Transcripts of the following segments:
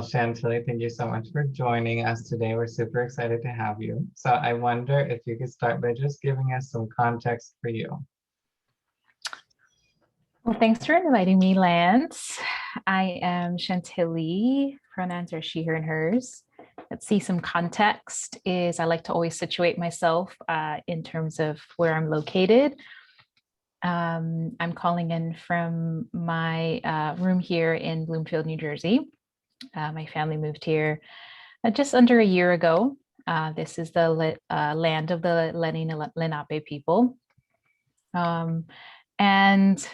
Chantilly, thank you so much for joining us today. We're super excited to have you. So I wonder if you could start by just giving us some context for you. Well, thanks for inviting me, Lance. I am Chantilly. Pronouns are she, her, and hers. Let's see, some context is I like to always situate myself in terms of where I'm located. I'm calling in from my room here in Bloomfield, New Jersey. My family moved here just under a year ago. This is the land of the Lenape people. And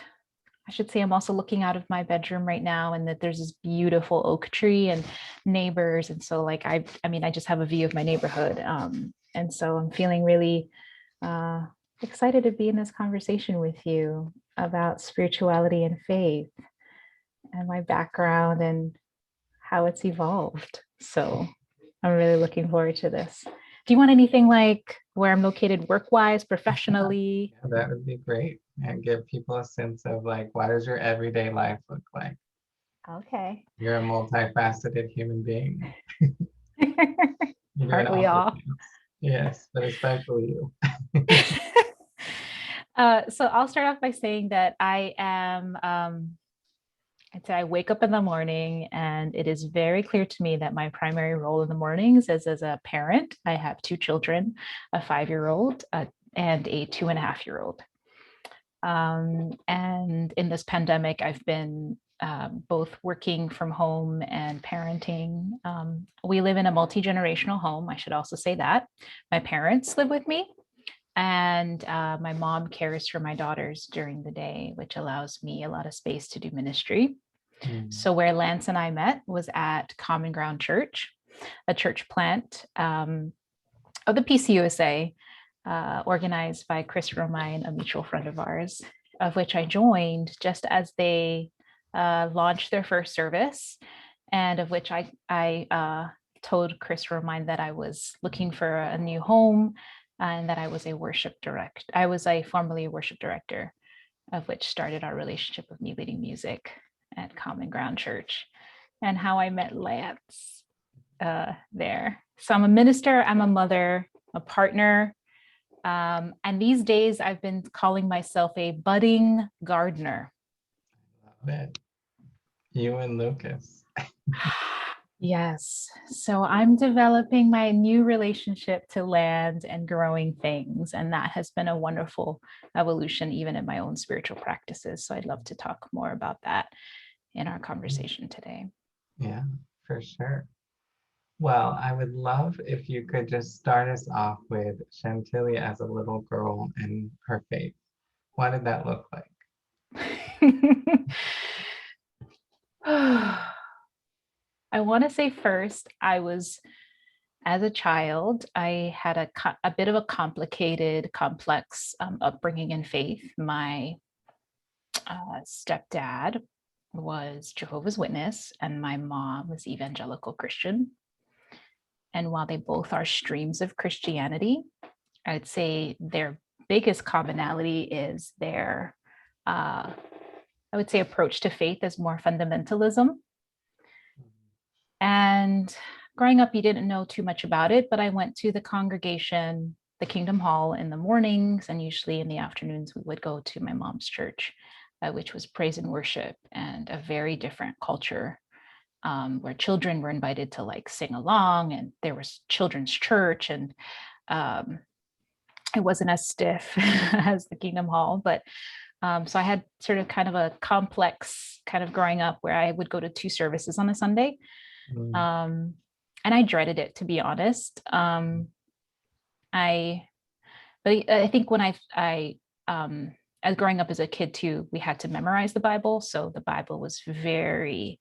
I should say I'm also looking out of my bedroom right now, and that there's this beautiful oak tree and neighbors. And so like, I just have a view of my neighborhood. And so I'm feeling really excited to be in this conversation with you about spirituality and faith and my background and how it's evolved. So I'm really looking forward to this. Do you want anything like where I'm located work-wise, professionally? Yeah, that would be great. And give people a sense of like, what does your everyday life look like? Okay. You're a multifaceted human being. Aren't we all? Yes, but especially you. So I'll start off by saying that I am, I'd say I wake up in the morning, and it is very clear to me that my primary role in the mornings is as a parent. I have two children, a 5-year-old and a 2.5-year-old. And in this pandemic, I've been both working from home and parenting. We live in a multi-generational home. I should also say that. My parents live with me, and my mom cares for my daughters during the day, which allows me a lot of space to do ministry. So where Lance and I met was at Common Ground Church, a church plant of the PCUSA, organized by Chris Romine, a mutual friend of ours, of which I joined just as they launched their first service, and of which I told Chris Romine that I was looking for a new home and that I was a worship director. I was formerly a worship director, of which started our relationship of me leading music at Common Ground Church, and how I met Lance there. So I'm a minister, I'm a mother, a partner, and these days I've been calling myself a budding gardener. Love it. You and Lucas. Yes. So I'm developing my new relationship to land and growing things. And that has been a wonderful evolution, even in my own spiritual practices. So I'd love to talk more about that in our conversation today. Yeah, for sure. Well, I would love if you could just start us off with Chantilly as a little girl and her faith. What did that look like? I want to say first, as a child, I had a bit of a complicated, complex upbringing in faith. My stepdad was Jehovah's Witness, and my mom was Evangelical Christian. And while they both are streams of Christianity, I'd say their biggest commonality is their, I would say, approach to faith is more fundamentalism. And growing up, you didn't know too much about it, but I went to the congregation, the Kingdom Hall, in the mornings, and usually in the afternoons, we would go to my mom's church, which was praise and worship, and a very different culture, where children were invited to like sing along, and there was children's church, and it wasn't as stiff as the Kingdom Hall, but so I had sort of kind of a complex kind of growing up where I would go to 2 services on a Sunday. And I dreaded it, to be honest. But I think when as growing up as a kid too, we had to memorize the Bible. So the Bible was very,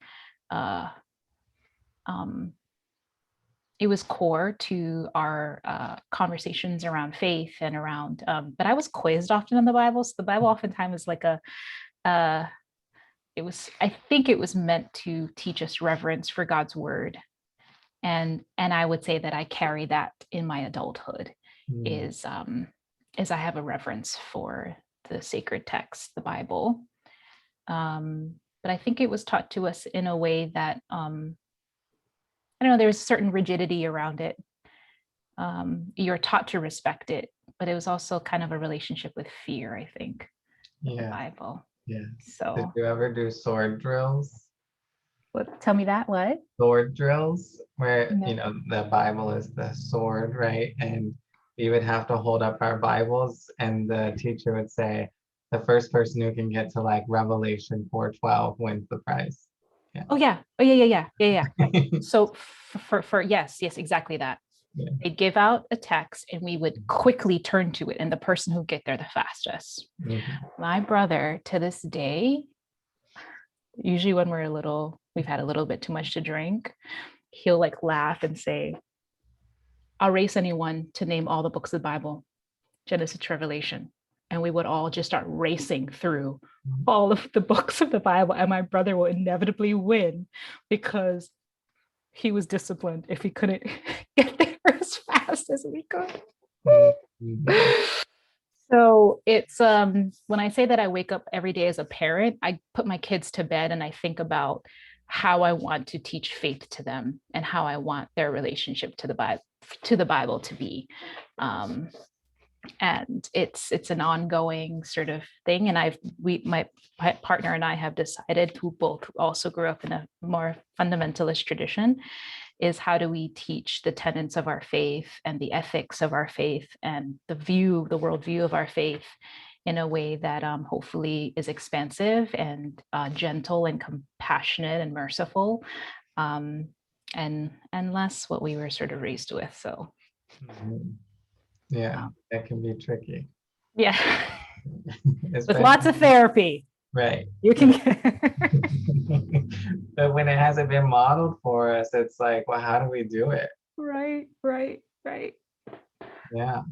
it was core to our conversations around faith and around, but I was quizzed often on the Bible. So the Bible oftentimes was like I think it was meant to teach us reverence for God's word. And I would say that I carry that in my adulthood, is I have a reverence for the sacred text, the Bible. But I think it was taught to us in a way that I don't know, there's a certain rigidity around it. You're taught to respect it, but it was also kind of a relationship with fear, I think, with the Yeah. Bible. Yeah. Did So you ever do sword drills? tell me that, what? Sword drills where, No. the Bible is the sword, right? And we would have to hold up our Bibles and the teacher would say, the first person who can get to like Revelation 4:12 wins the prize. Yeah. Oh yeah. Oh yeah. So for yes, exactly that. Yeah. They'd give out a text and we would quickly turn to it, and the person who get there the fastest. Mhm. My brother to this day, usually when we've had a little bit too much to drink, he'll like laugh and say, I'll race anyone to name all the books of the Bible, Genesis to Revelation. And we would all just start racing through all of the books of the Bible. And my brother will inevitably win because he was disciplined if he couldn't get there as fast as we could. Mhm. So it's when I say that I wake up every day as a parent, I put my kids to bed and I think about how I want to teach faith to them and how I want their relationship to the Bible to be. Um, and it's an ongoing sort of thing. And my partner and I have decided, who both also grew up in a more fundamentalist tradition, is how do we teach the tenets of our faith and the ethics of our faith and the worldview of our faith in a way that hopefully is expansive and gentle and compassionate and merciful, um, and less what we were sort of raised with. So Mhm. Yeah, um, that can be tricky. yeah, with lots of Especially, therapy, right. you can Right. get But when it hasn't been modeled for us, it's like, well, how do we do it? right. Yeah.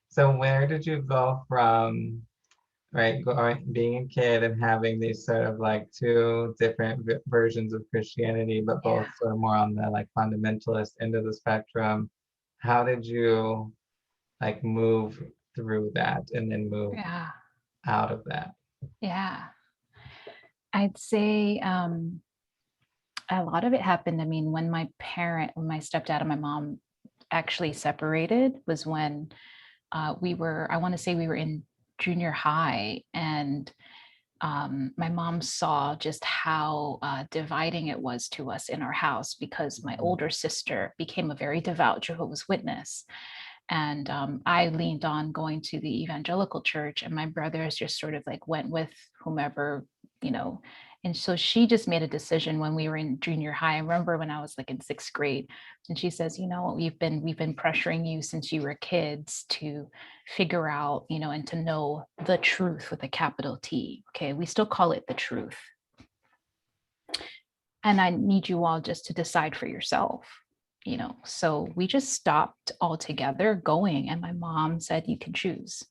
So where did you go from, right, being a kid and having these sort of like two different versions of Christianity, but Yeah, both sort of more on the like fundamentalist end of the spectrum? How did you like move through that and then move yeah, out of that? yeah. I'd say a lot of it happened. I mean, when my stepdad and my mom actually separated was when I want to say we were in junior high, and my mom saw just how dividing it was to us in our house because my Mhm. older sister became a very devout Jehovah's Witness. And I leaned on going to the evangelical church, and my brothers just sort of like went with whomever, you know. And so she just made a decision when we were in junior high. I remember when I was like in sixth grade, and she says, we've been pressuring you since you were kids to figure out, and to know the truth with a capital T. Okay, we still call it the truth, and I need you all just to decide for yourself. So we just stopped altogether going, and my mom said, you can choose.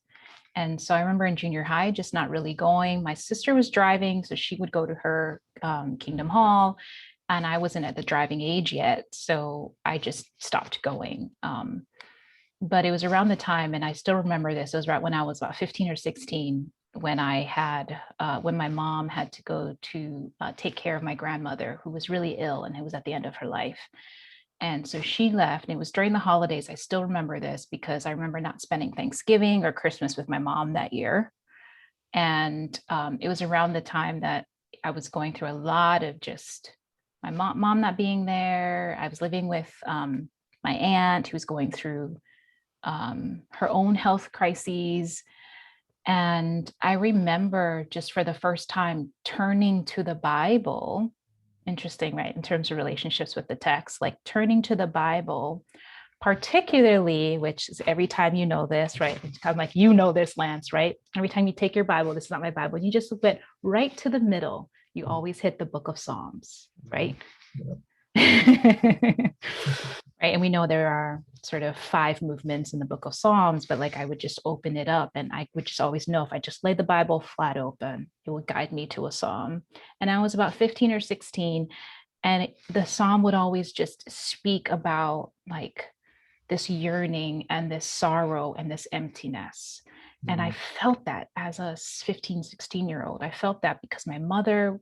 And so I remember in junior high just not really going. My sister was driving, so she would go to her Kingdom Hall, and I wasn't at the driving age yet, so I just stopped going. But it was around the time, and I still remember this, it was right when I was about 15 or 16, when my mom had to go to take care of my grandmother, who was really ill and who was at the end of her life. And so she left, and it was during the holidays. I still remember this because I remember not spending Thanksgiving or Christmas with my mom that year. And it was around the time that I was going through a lot of just my mom not being there. I was living with my aunt, who was going through her own health crises. And I remember just for the first time turning to the Bible. Interesting, right? In terms of relationships with the text, like turning to the Bible, particularly, which is every time this, right? It's kind of like, this, Lance, right? Every time you take your Bible, this is not my Bible, you just went right to the middle. You always hit the book of Psalms, right? Yep. Right. And we know there are sort of 5 movements in the book of Psalms, but like I would just open it up and I would just always know if I just laid the Bible flat open, it would guide me to a psalm. And I was about 15 or 16, and the psalm would always just speak about like this yearning and this sorrow and this emptiness. And I Mm. felt that as a 15, 16-year-old. I felt that because my mother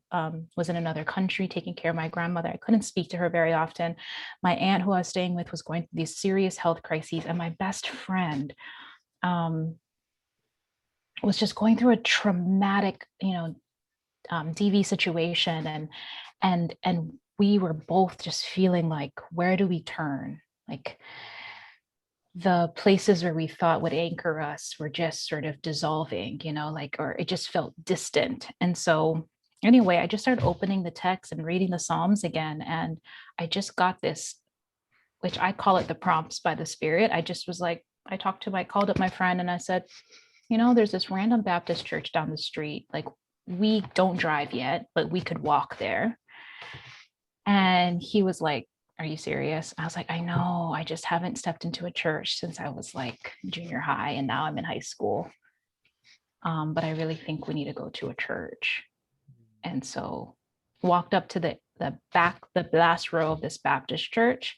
was in another country taking care of my grandmother. I couldn't speak to her very often. My aunt, who I was staying with, was going through these serious health crises. And my best friend was just going through a traumatic, DV situation. And we were both just feeling like, where do we turn? Like, the places where we thought would anchor us were just sort of dissolving, or it just felt distant. And so, anyway, I just started opening the text and reading the Psalms again. And I just got this, which I call it the prompts by the Spirit. I just was like, called up my friend and I said, there's this random Baptist church down the street. Like, we don't drive yet, but we could walk there. And he was like, are you serious? I was like, I know, I just haven't stepped into a church since I was like junior high, and now I'm in high school. But I really think we need to go to a church. And so walked up to the last row of this Baptist church.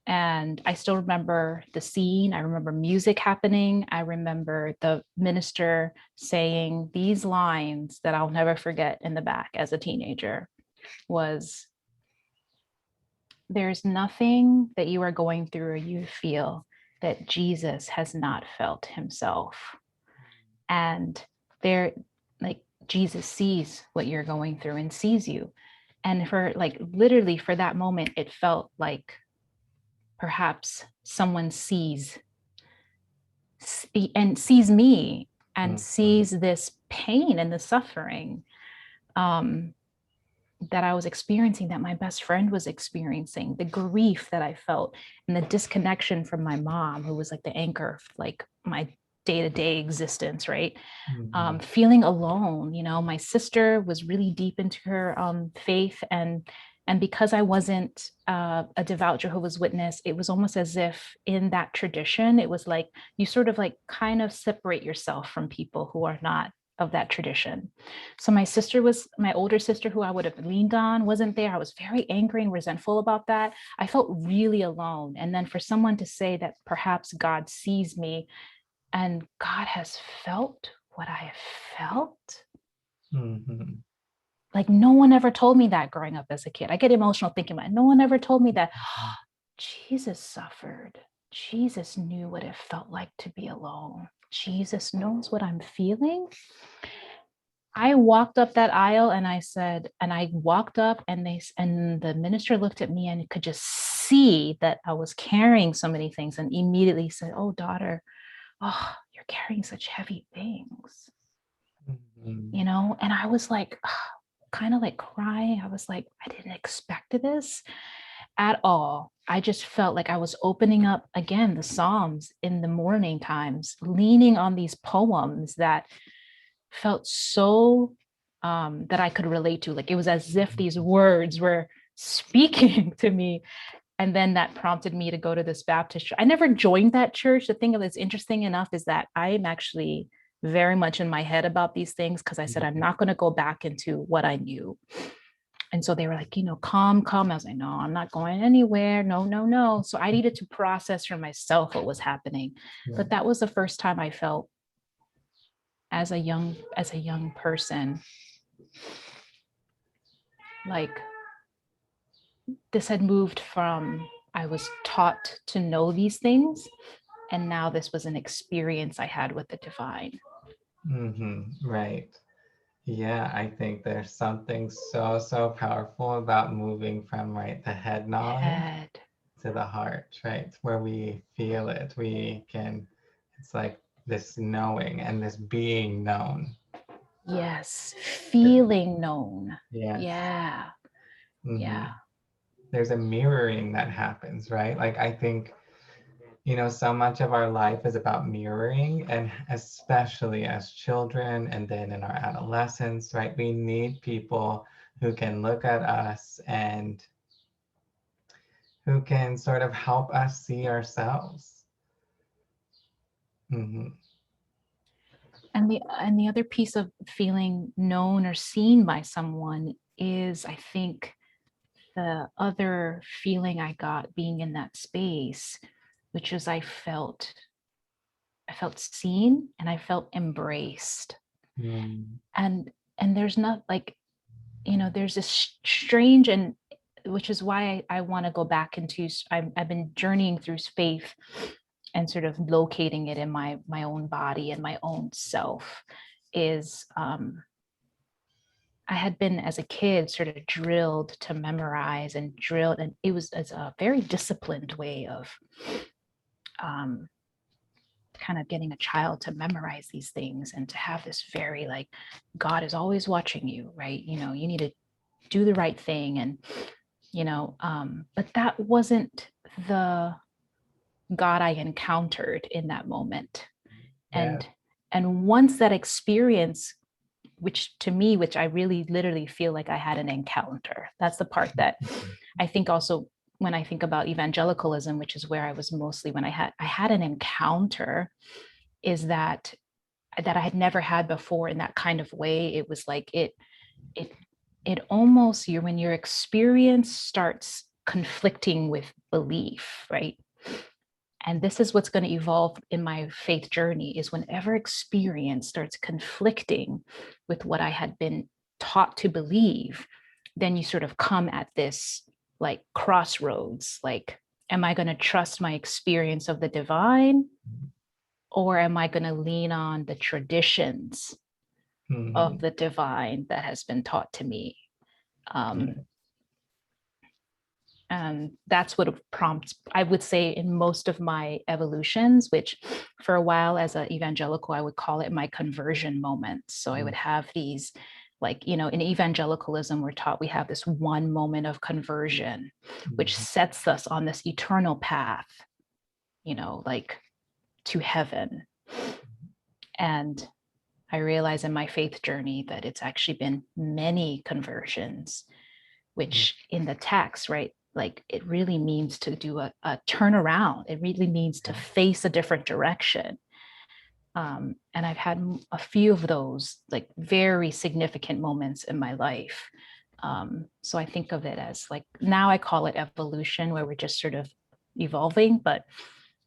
And I still remember the scene. I remember music happening. I remember the minister saying these lines that I'll never forget in the back as a teenager was, there's nothing that you are going through or you feel that Jesus has not felt himself. And there, like, Jesus sees what you're going through and sees you. And for like, literally for that moment, it felt like perhaps someone sees and sees me and Mhm. sees this pain and the suffering that I was experiencing, that my best friend was experiencing, the grief that I felt, and the disconnection from my mom, who was like the anchor of like my day-to-day existence, right? Mhm. Feeling alone. My sister was really deep into her faith, and because I wasn't a devout Jehovah's Witness, it was almost as if in that tradition, it was like you sort of like kind of separate yourself from people who are not of that tradition. So my older sister, who I would have leaned on, wasn't there. I was very angry and resentful about that. I felt really alone. And then for someone to say that perhaps God sees me and God has felt what I have felt. Mhm. Like, no one ever told me that growing up as a kid. I get emotional thinking about it. No one ever told me that Jesus suffered. Jesus knew what it felt like to be alone. Jesus knows what I'm feeling. I walked up that aisle and I walked up and the minister looked at me and could just see that I was carrying so many things and immediately said, "Oh, daughter, oh, you're carrying such heavy things." Mhm. And I was like, kind of like crying. I was like, I didn't expect this at all. I just felt like I was opening up again the Psalms in the morning times, leaning on these poems that felt so that I could relate to. Like, it was as if these words were speaking to me. And then that prompted me to go to this Baptist church. I never joined that church. The thing that's interesting enough is that I'm actually very much in my head about these things, because I said I'm not going to go back into what I knew. And so they were like, come. I was like, no, I'm not going anywhere. No, no, no. So I needed to process for myself what was happening. Yeah. But that was the first time I felt as a young person, like this had moved from, I was taught to know these things, and now this was an experience I had with the divine. Right. Yeah, I think there's something so, so powerful about moving from, right, the head knowledge Head. to the heart, right? Where we feel it. It's like this knowing and this being known. Yes. Feeling known. Yes. Yeah. Hmm. Yeah. There's a mirroring that happens, right? Like, I think, so much of our life is about mirroring, and especially as children and then in our adolescence, right? We need people who can look at us and who can sort of help us see ourselves. Hmm. And the other piece of feeling known or seen by someone is, I think, the other feeling I got being in that space, which is I felt seen and I felt embraced. Mm. And there's not like, there's this strange, and which is why I want to go back into, I've been journeying through faith and sort of locating it in my own body and my own self, is I had been as a kid sort of drilled to memorize and drilled, and it was as a very disciplined way of um, kind of getting a child to memorize these things and to have this very like, God is always watching you, right? You need to do the right thing. And, but that wasn't the God I encountered in that moment. Yeah. And once that experience, which to me, which I really literally feel like I had an encounter. That's the part that I think also when I think about evangelicalism, which is where I was mostly when I had an encounter, is that I had never had before in that kind of way. It was like it almost, when your experience starts conflicting with belief, right? And this is what's going to evolve in my faith journey, is whenever experience starts conflicting with what I had been taught to believe, then you sort of come at this like crossroads, like, am I going to trust my experience of the divine, or am I going to lean on the traditions of the divine that has been taught to me? And that's what prompts, I would say, in most of my evolutions, which for a while as an evangelical, I would call it my conversion moments. So I would have these, like, in evangelicalism, we're taught we have this one moment of conversion, which sets us on this eternal path, like to heaven. And I realize in my faith journey that it's actually been many conversions, which in the text, right, like it really means to do a turnaround. It really means to face a different direction. And I've had a few of those like very significant moments in my life. So I think of it as like, now I call it evolution, where we're just sort of evolving, but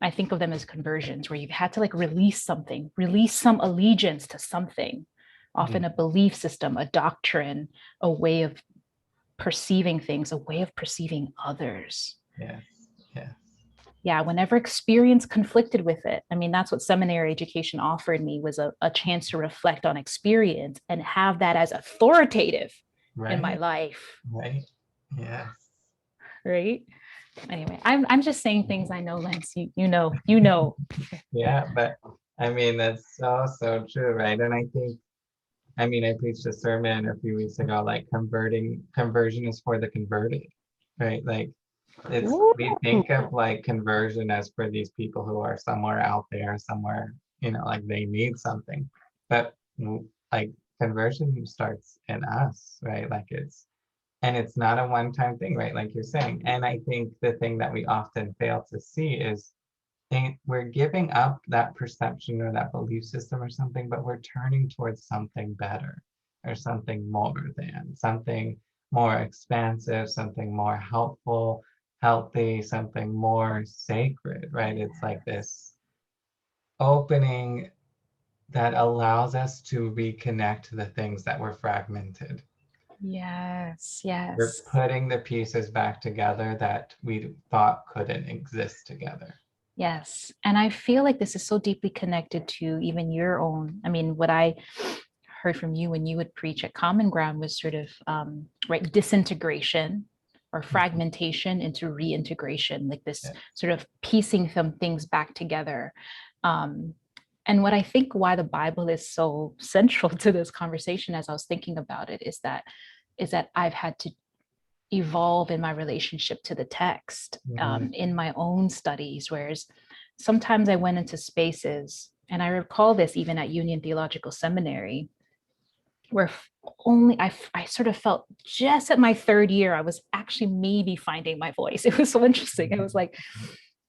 I think of them as conversions, where you've had to like release something, release some allegiance to something, often a belief system, a doctrine, a way of perceiving things, a way of perceiving others. Yes. Yes. Yeah, whenever experience conflicted with it. I mean, that's what seminary education offered me, was a chance to reflect on experience and have that as authoritative in my life. Right. Yes. Right. Anyway, I'm just saying things I know, Lance. You know. Yeah, but I mean that's so true, right? And I think, I mean, I preached a sermon a few weeks ago, like conversion is for the converted, right? Like we think of like conversion as for these people who are somewhere out there, somewhere, like they need something. But like conversion starts in us, right? And it's not a one-time thing, right? Like you're saying. And I think the thing that we often fail to see is we're giving up that perception or that belief system or something, but we're turning towards something better or something more than, something more expansive, something more helpful, healthy, something more sacred, right? It's like this opening that allows us to reconnect to the things that were fragmented. Yes, We're yes. putting the pieces back together that we thought couldn't exist together. Yes. And I feel like this is so deeply connected to even your own. I mean, what I heard from you when you would preach at Common Ground was sort of right, disintegration or fragmentation into reintegration, like this sort of piecing some things back together. And what I think why the Bible is so central to this conversation, as I was thinking about it, is that I've had to evolve in my relationship to the text in my own studies, whereas sometimes I went into spaces, and I recall this even at Union Theological Seminary, where only I sort of felt just at my third year, I was actually maybe finding my voice. It was so interesting. It was like,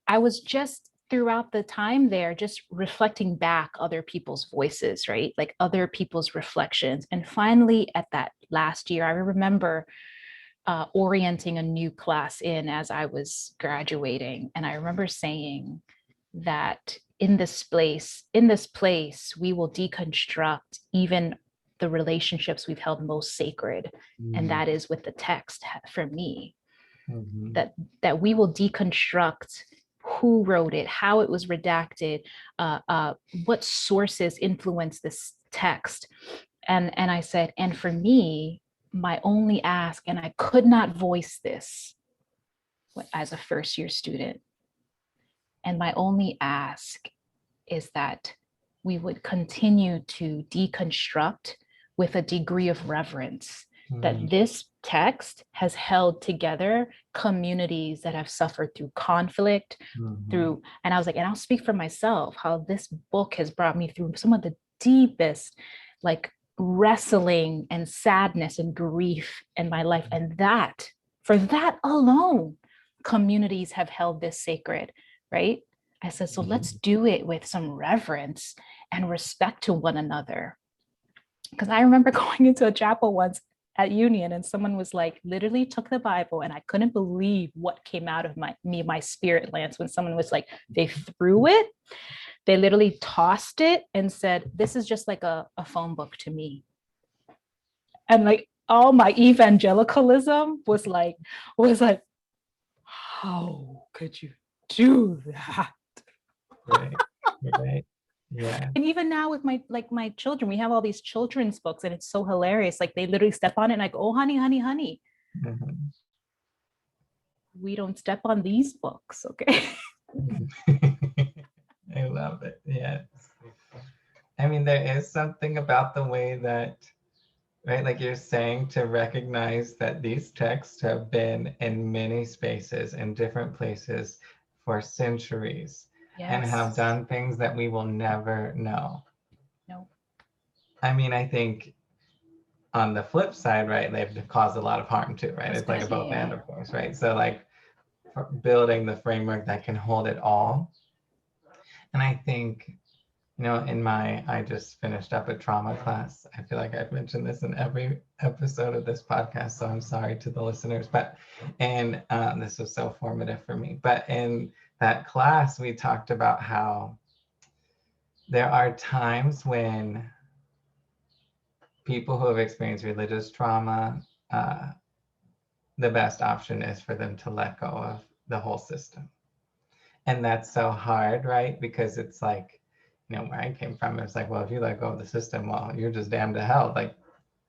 I was just throughout the time there, just reflecting back other people's voices, right? Like other people's reflections. And finally, at that last year, I remember orienting a new class in as I was graduating. And I remember saying that in this place, we will deconstruct even the relationships we've held most sacred. And that is with the text for me. That we will deconstruct who wrote it, how it was redacted, what sources influenced this text. And I said, and for me, my only ask, and I could not voice this as a first year student, and my only ask is that we would continue to deconstruct with a degree of reverence that this text has held together communities that have suffered through conflict, through, and I was like, and I'll speak for myself, how this book has brought me through some of the deepest, like, wrestling and sadness and grief in my life. And that, for that alone, communities have held this sacred, right? I said, so let's do it with some reverence and respect to one another. Because I remember going into a chapel once at Union, and someone was like, literally took the Bible, and I couldn't believe what came out of my spirit lands when someone was like, they threw it, they literally tossed it and said, this is just like a phone book to me. And like all my evangelicalism was like, how could you do that? Right. Yeah. And even now with my children, we have all these children's books, and it's so hilarious. Like, they literally step on it and like, oh, honey, honey, honey. We don't step on these books, okay? I love it. Yes. I mean, there is something about the way that, right, like you're saying, to recognize that these texts have been in many spaces, in different places for centuries, and have done things that we will never know. No. I mean, I think on the flip side, right, they've caused a lot of harm too, right? It's like a both and, of course, right? So like building the framework that can hold it all. And I think, I just finished up a trauma class. I feel like I've mentioned this in every episode of this podcast, so I'm sorry to the listeners, and this was so formative for me. But in that class, we talked about how there are times when people who have experienced religious trauma, the best option is for them to let go of the whole system. And that's so hard, right? Because it's like, where I came from, it's like, well, if you let go of the system, well, you're just damned to hell. Like,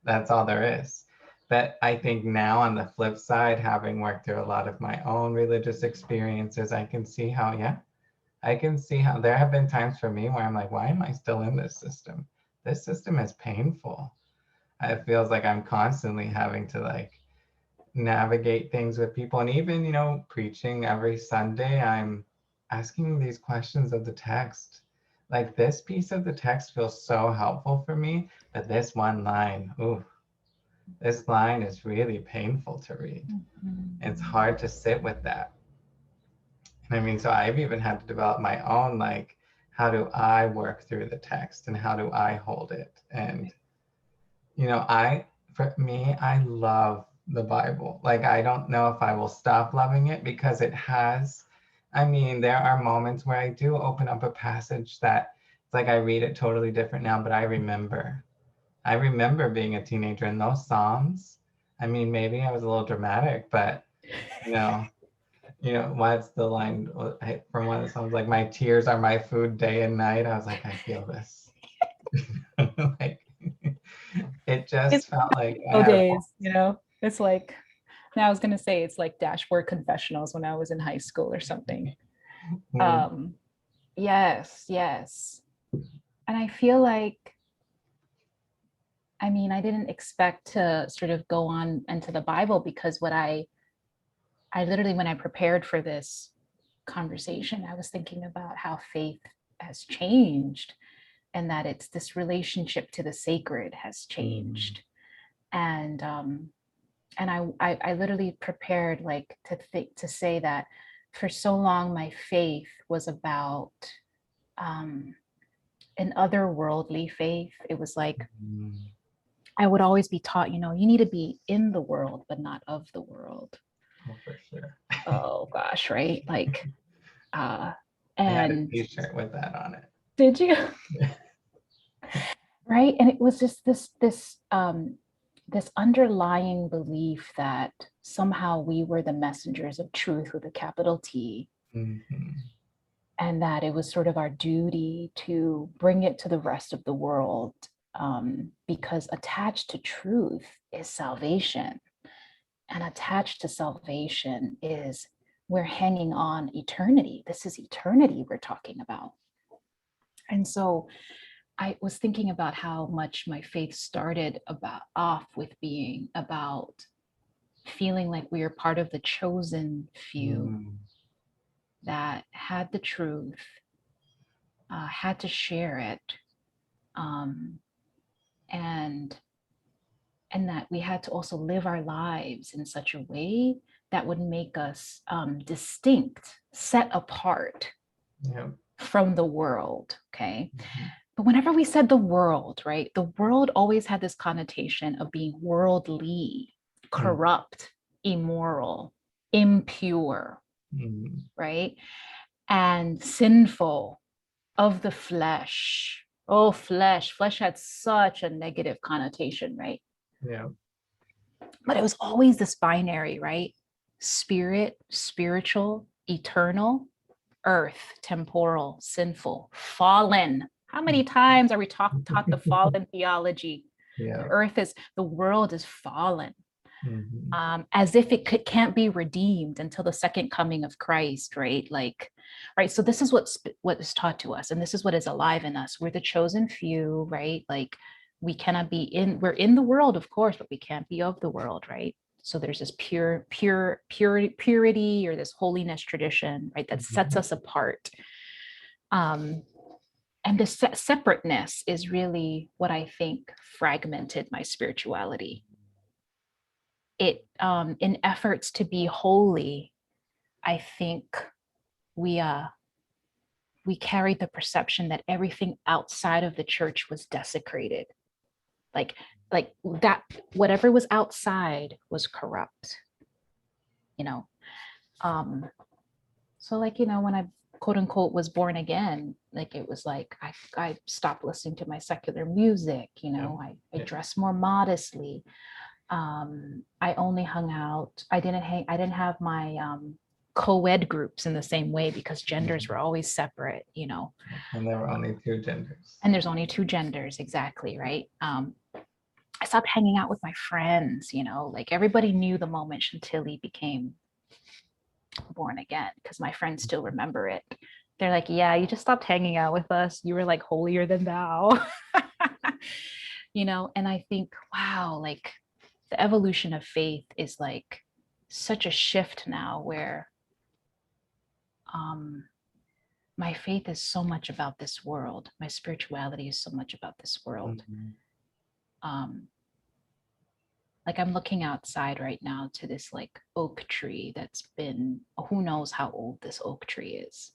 that's all there is. But I think now, on the flip side, having worked through a lot of my own religious experiences, I can see how, there have been times for me where I'm like, why am I still in this system? This system is painful. It feels like I'm constantly having to like navigate things with people. And even, preaching every Sunday, I'm asking these questions of the text. Like, this piece of the text feels so helpful for me, but this one line, this line is really painful to read. It's hard to sit with that. And I mean, so I've even had to develop my own, like, how do I work through the text and how do I hold it? And, for me, I love the Bible. Like, I don't know if I will stop loving it, because it has, there are moments where I do open up a passage that it's like I read it totally different now, but I remember being a teenager in those Psalms. Maybe I was a little dramatic, but what's the line from one of the Psalms, like, my tears are my food day and night. I was like, I feel this. Like, it just felt like days, it's like, now I was going to say, it's like dashboard confessionals when I was in high school or something. Yes. And I feel like, I didn't expect to sort of go on into the Bible, because what I literally, when I prepared for this conversation, I was thinking about how faith has changed, and that it's this relationship to the sacred has changed. And I literally prepared, like, to say that for so long my faith was about an otherworldly faith. It was like, I would always be taught, you need to be in the world, but not of the world. Oh, for sure. Oh gosh, right? Like, I had a And t-shirt with that on it. did you? Yeah. Right. And it was just this underlying belief that somehow we were the messengers of truth with a capital T, Mhm. and that it was sort of our duty to bring it to the rest of the world, because attached to truth is salvation. And attached to salvation is we're hanging on eternity. This is eternity we're talking about. And so I was thinking about how much my faith started about off with being about feeling like we are part of the chosen few Mm. that had the truth, had to share it, um, and that we had to also live our lives in such a way that would make us distinct, set apart Yep. from the world. Okay. Mhm. But whenever we said the world, right, the world always had this connotation of being worldly, Mm. corrupt, immoral, impure, Mm. right, and sinful, of the flesh. Oh, flesh. Flesh had such a negative connotation, right? Yep. But it was always this binary, right? Spirit, spiritual, eternal, earth, temporal, sinful, fallen. How many times are we taught the fallen theology? The Yeah. earth is, the world is fallen, Mhm. as if can't be redeemed until the second coming of Christ, right? Like, right. So this is what is taught to us, and this is what is alive in us. We're the chosen few, right? Like, we cannot be in. We're in the world, of course, but we can't be of the world, right? So there's this purity, or this holiness tradition, right, that sets Mhm. us apart. Um, and this separateness is really what I think fragmented my spirituality. It in efforts to be holy, I think we we carried the perception that everything outside of the church was desecrated, like like that whatever was outside was corrupt, you know. um so, like, when I quote unquote was born again, like, it was like I stopped listening to my secular music, Yep. I Yeah. dressed more modestly. I only hung out. I didn't have my co-ed groups in the same way, because genders Mhm. were always separate, And there were only two genders. and there's only two genders, exactly, right? I stopped hanging out with my friends, like, everybody knew the moment Chantilly became born again, because my friends still remember it. They're like, yeah, you just stopped hanging out with us. You were like holier than thou. And I think, wow, like, the evolution of faith is like such a shift now, where um my faith is so much about this world. My spirituality is so much about this world. Mhm. um like, I'm looking outside right now to this, like, oak tree that's been, who knows how old this oak tree is,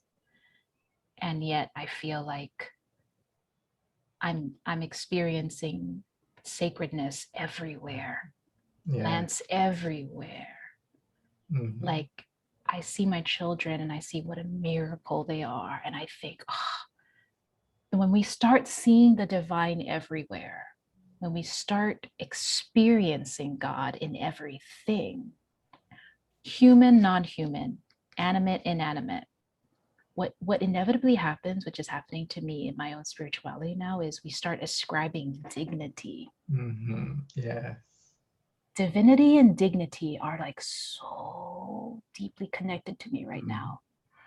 and yet I feel like I'm experiencing sacredness everywhere, Yeah. plants everywhere. Mhm. Like, I see my children and I see what a miracle they are, and I think, oh, when we start seeing the divine everywhere, when we start experiencing God in everything, human, non-human, animate, inanimate, what inevitably happens, which is happening to me in my own spirituality now, is we start ascribing dignity. Mhm. Yes. Divinity and dignity are like so deeply connected to me right Mhm. now,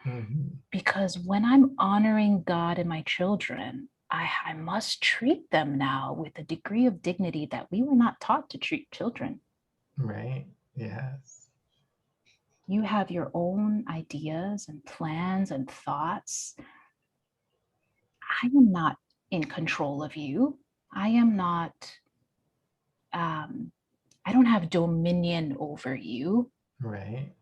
Mhm. because when I'm honoring God and my children, I must treat them now with a degree of dignity that we were not taught to treat children. Right. Yes. You have your own ideas and plans and thoughts. I am not in control of you. I am not, I don't have dominion over you. Right.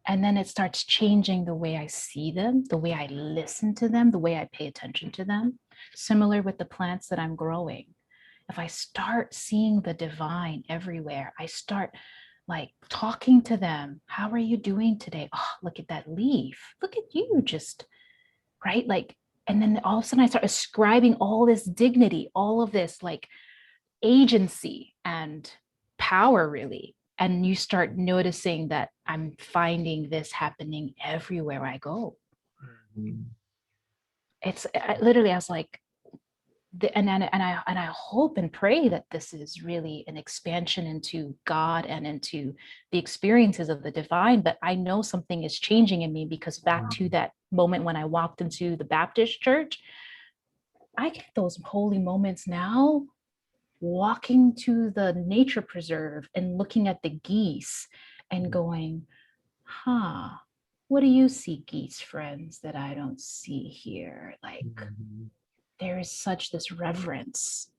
And then it starts changing the way I see them, the way I listen to them, the way I pay attention to them. Similar with the plants that I'm growing. If I start seeing the divine everywhere, I start, like, talking to them. How are you doing today? Oh, look at that leaf. Look at you, just right? Like, and then all of a sudden I start ascribing all this dignity, all of this like agency and power, really. And you start noticing that I'm finding this happening everywhere I go. Mhm. It's literally, I was like, and I hope and pray that this is really an expansion into God and into the experiences of the divine. But I know something is changing in me, because back to that moment when I walked into the Baptist church, I get those holy moments now, walking to the nature preserve and looking at the geese and going, huh, what do you see, geese friends, that I don't see here? Like, Mhm. there is such this reverence.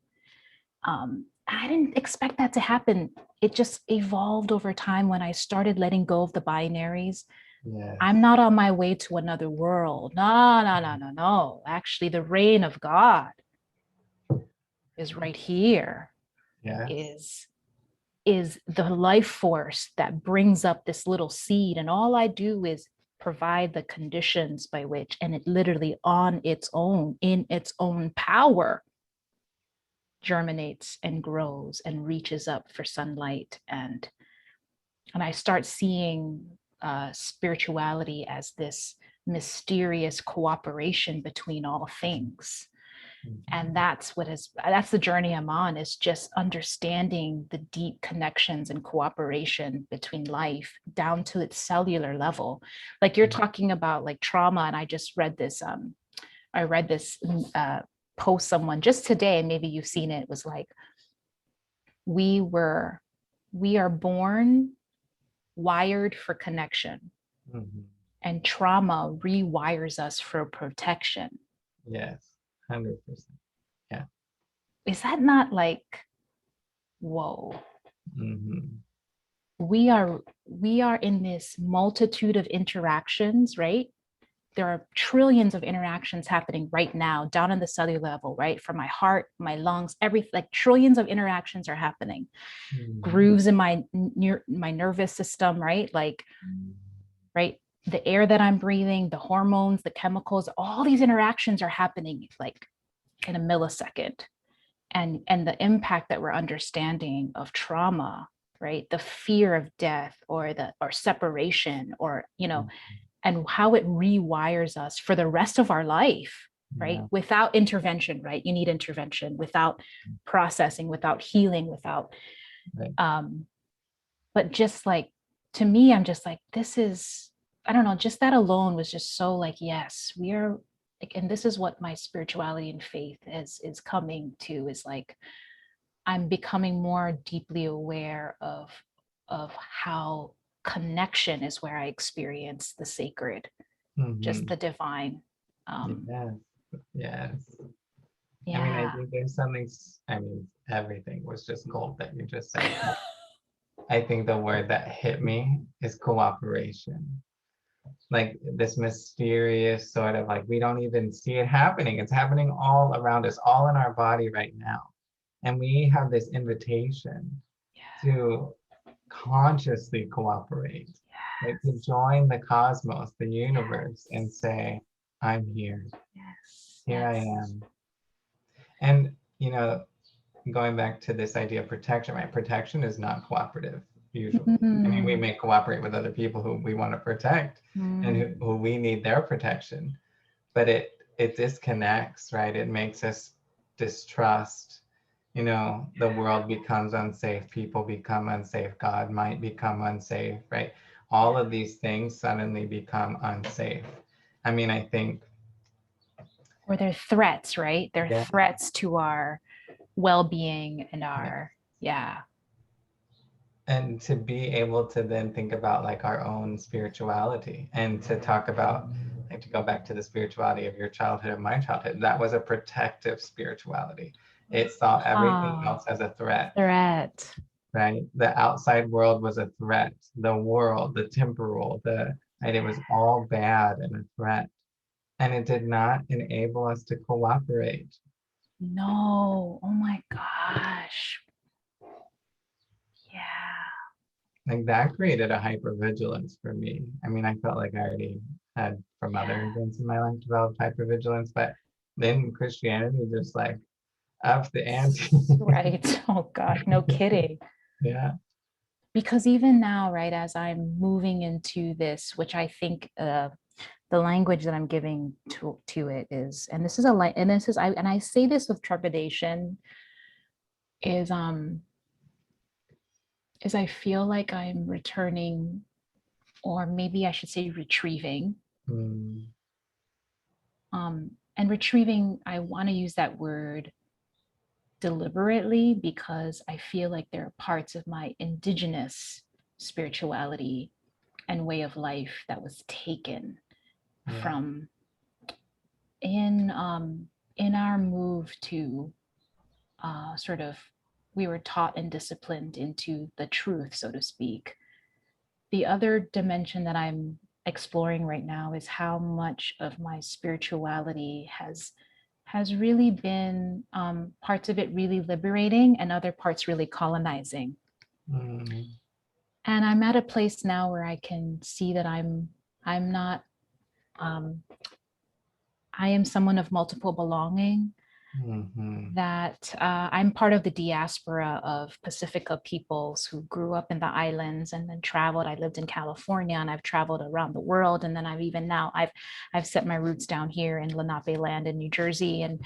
I didn't expect that to happen. It just evolved over time when I started letting go of the binaries. I'm Yes. not on my way to another world. No, no, no, no, no. Actually, the reign of God is right here, Yes. is is the life force that brings up this little seed. And all I do is provide the conditions by which, and it literally on its own, in its own power, germinates and grows and reaches up for sunlight. And I start seeing spirituality as this mysterious cooperation between all things. Mhm. And that's the journey I'm on, is just understanding the deep connections and cooperation between life down to its cellular level. Like you're talking about like trauma, and I just read this I read this post someone just today, and maybe you've seen it. It was like, we were we are born wired for connection, Mhm. and trauma rewires us for protection. Yes. 100%. Yeah. Is that not like, whoa? Mhm. We are in this multitude of interactions, right? There are trillions of interactions happening right now down in the cellular level, right? From my heart, my lungs, everything, like trillions of interactions are happening. Mhm. Grooves in my nervous system, right? Like, right, the air that I'm breathing, the hormones, the chemicals, all these interactions are happening like in a millisecond. And the impact that we're understanding of trauma, right, the fear of death, or separation, or and how it rewires us for the rest of our life, right, Yeah. without intervention. Right, you need intervention, without processing, without healing, without Right. but just like, to me, I'm just like, this is, I don't know, just that alone was just so like, yes, we are like, and this is what my spirituality and faith is coming to, is like, I'm becoming more deeply aware of how connection is where I experience the sacred, just Mhm. the divine. um Yes. Yes. I mean, I yeah. think there's something, I mean, everything was just gold that you just said. I think the word that hit me is cooperation. Like this mysterious sort of like, we don't even see it happening. It's happening all around us, all in our body right now. And we have this invitation to consciously cooperate, like to join the cosmos, the universe, and say, I'm here. Yes, Here I yes. am. And, going back to this idea of protection, right? Protection is not cooperative usually. I mean, we Mm, may cooperate with other people who we want to protect and mm, who we need their protection, but it disconnects, right? It makes us distrust. The world becomes unsafe, people become unsafe, God might become unsafe, right? All of these things suddenly become unsafe. I mean, I think, or they're threats, right? They're yeah, threats to our well-being and yeah. our, yeah. And to be able to then think about like our own spirituality and to talk about, like, to go back to the spirituality of your childhood and my childhood, that was a protective spirituality. It saw everything Ah, else as a threat, threat. right? The outside world was a threat, the world, the temporal, right, it was all bad and a threat, and it did not enable us to cooperate. No, oh my gosh. Yeah. Like that created a hypervigilance for me. I mean, I felt like I already had from other events in my life developed hypervigilance, but then Christianity just like up the ante. Right. Oh gosh, no kidding. Yeah. Because even now, right, as I'm moving into this, which I think the language that I'm giving to it is, and this is and this is, and I say this with trepidation, is I feel like I'm returning, or maybe I should say retrieving. Mm, And retrieving, I want to use that word deliberately because I feel like there are parts of my indigenous spirituality and way of life that was taken yeah. from in our move to sort of, we were taught and disciplined into the truth, so to speak. The other dimension that I'm exploring right now is how much of my spirituality has really been, parts of it really liberating and other parts really colonizing. Mm, And I'm at a place now where I can see that I'm not, um, I am someone of multiple belonging, mhm, that I'm part of the diaspora of Pacifica peoples who grew up in the islands and then traveled. I lived in California and I've traveled around the world. And then I've set my roots down here in Lenape land in New Jersey. And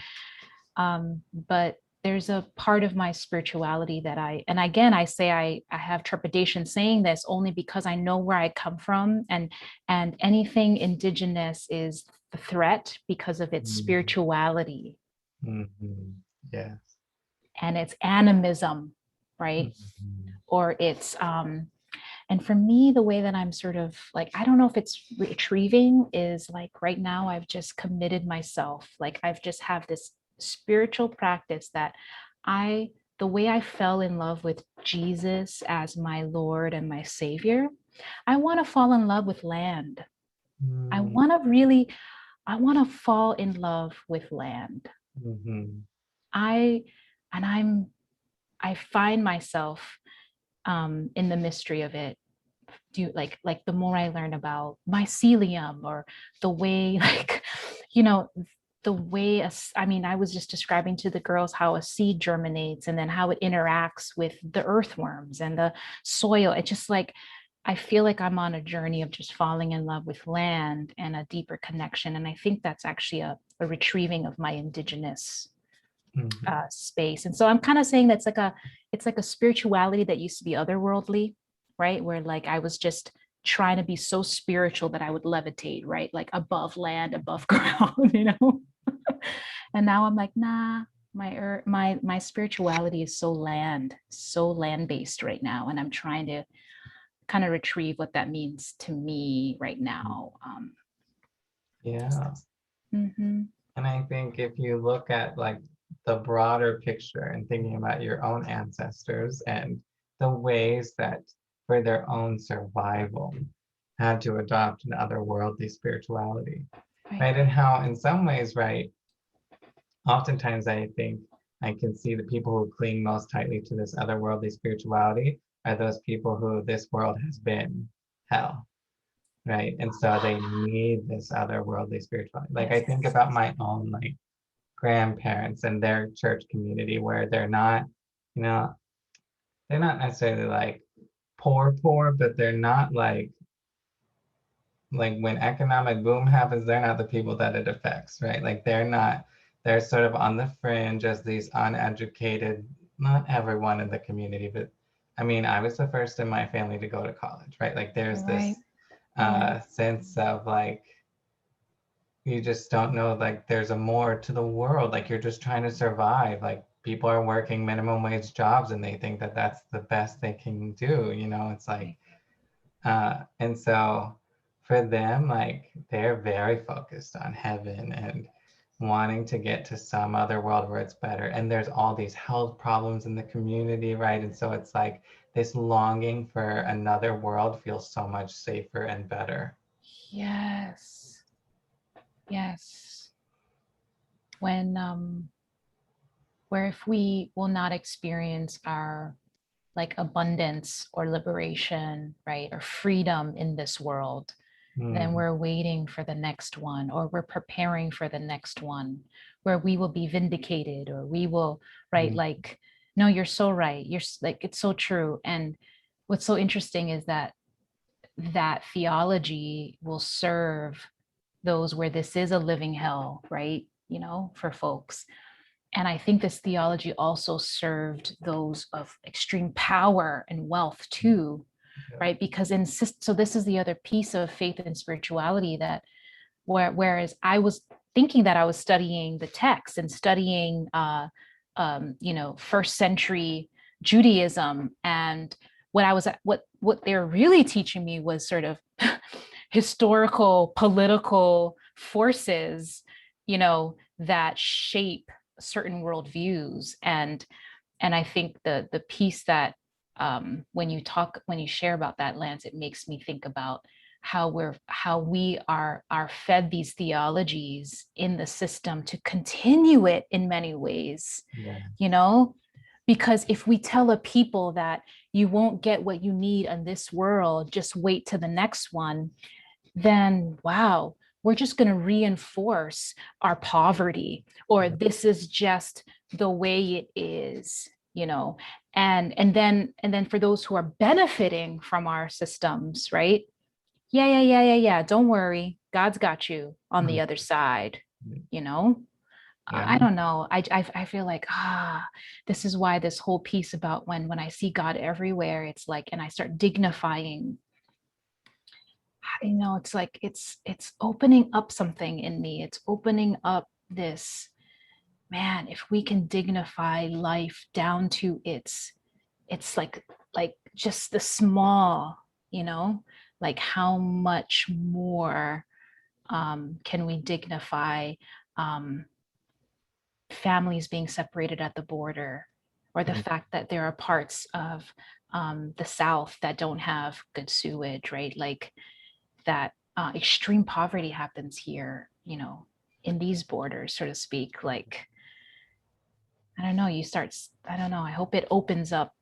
but there's a part of my spirituality that and again, I say I have trepidation saying this only because I know where I come from, and anything indigenous is the threat because of its mm, spirituality mhm. Yes. and its animism, right? Mhm, Or it's and for me, the way that I'm sort of like, I don't know if it's retrieving, is like right now I've just committed myself. Like I've just have this spiritual practice that I, the way I fell in love with Jesus as my Lord and my Savior, I want to fall in love with land. I mm, want to really, I want to fall in love with land. mhm, I, and I find myself in the mystery of it. Do like the more I learn about mycelium, or the way like, you know, the way I mean, I was just describing to the girls how a seed germinates and then how it interacts with the earthworms and the soil. It's just like I feel like I'm on a journey of just falling in love with land and a deeper connection. And I think that's actually a retrieving of my indigenous mhm. space. And so I'm kind of saying that's like it's like a spirituality that used to be otherworldly, right? Where like I was just trying to be so spiritual that I would levitate, right? Like above land, above ground, you know? And now I'm like, nah, my spirituality is so land based right now. And I'm trying to kind of retrieve what that means to me right now. Yeah. Mhm. And I think if you look at like the broader picture and thinking about your own ancestors and the ways that for their own survival had to adopt an otherworldly spirituality, Right. right? And how in some ways, right, oftentimes I think I can see the people who cling most tightly to this otherworldly spirituality are those people who this world has been hell, right? And so they need this otherworldly spirituality. Like I Yes. think about my own like grandparents and their church community where they're not, you know, they're not necessarily like poor, but they're not like when economic boom happens, they're not the people that it affects, right? Like they're not, they're sort of on the fringe as these uneducated, not everyone in the community, but I mean, I was the first in my family to go to college, right? Like there's Right. this Right. sense of like you just don't know like there's a more to the world, like you're just trying to survive, like people are working minimum wage jobs and they think that that's the best they can do, you know. It's like and so for them, like they're very focused on heaven and wanting to get to some other world where it's better, and there's all these health problems in the community, right? And so it's like this longing for another world feels so much safer and better. Yes. Yes. When where if we will not experience our like abundance or liberation, right, or freedom in this world, then we're waiting for the next one, or we're preparing for the next one where we will be vindicated, or we will, right? Like, no, you're so right. You're like, it's so true. And what's so interesting is that that theology will serve those where this is a living hell, right? You know, for folks. And I think this theology also served those of extreme power and wealth too, right? Because so this is the other piece of faith and spirituality, that whereas I was thinking that I was studying the text and studying first century Judaism, and what they're really teaching me was sort of historical political forces, that shape certain worldviews. And I think the piece that when you share about that, Lance, it makes me think about how we are fed these theologies in the system to continue it in many ways. Because if we tell a people that you won't get what you need in this world, just wait to the next one, then wow, we're just going to reinforce our poverty, or this is just the way it is, and then for those who are benefiting from our systems, right? Yeah, don't worry, God's got you on the other side. I don't know. I feel like this is why this whole piece about when I see God everywhere, it's like, and I start dignifying, it's like it's opening up something in me. It's opening up this, man, if we can dignify life down to it's like just the small, like how much more can we dignify families being separated at the border, or the fact that there are parts of the South that don't have good sewage, right? Like that extreme poverty happens here, in these borders, so to speak. Like, I don't know, I don't know, I hope it opens up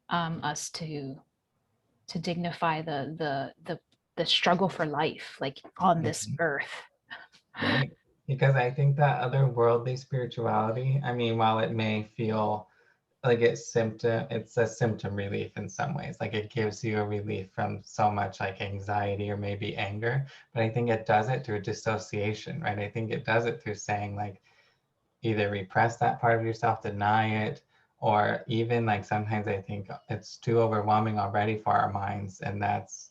us to dignify the struggle for life, like on this earth. Right. Because I think that otherworldly spirituality, I mean, while it may feel like it's a symptom relief in some ways, like it gives you a relief from so much like anxiety or maybe anger, but I think it does it through dissociation, right? I think it does it through saying like, either repress that part of yourself, deny it, or even like sometimes I think it's too overwhelming already for our minds, and that's